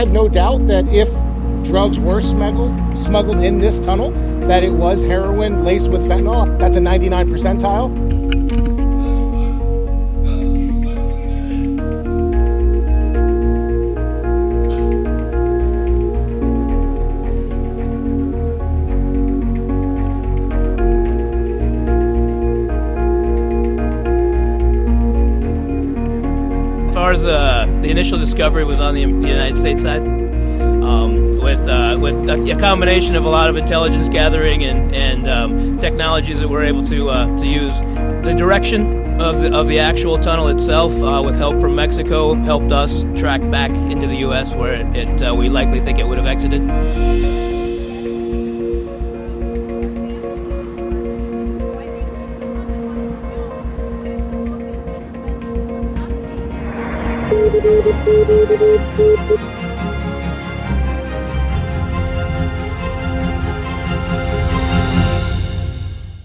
have no doubt that if drugs were smuggled in this tunnel, that it was heroin laced with fentanyl. That's a 99 percentile. As far as the initial discovery was on the United States side, with a combination of a lot of intelligence gathering and technologies that we're able to use. The direction of the actual tunnel itself, with help from Mexico, helped us track back into the U.S. where we likely think it would have exited. Thank you.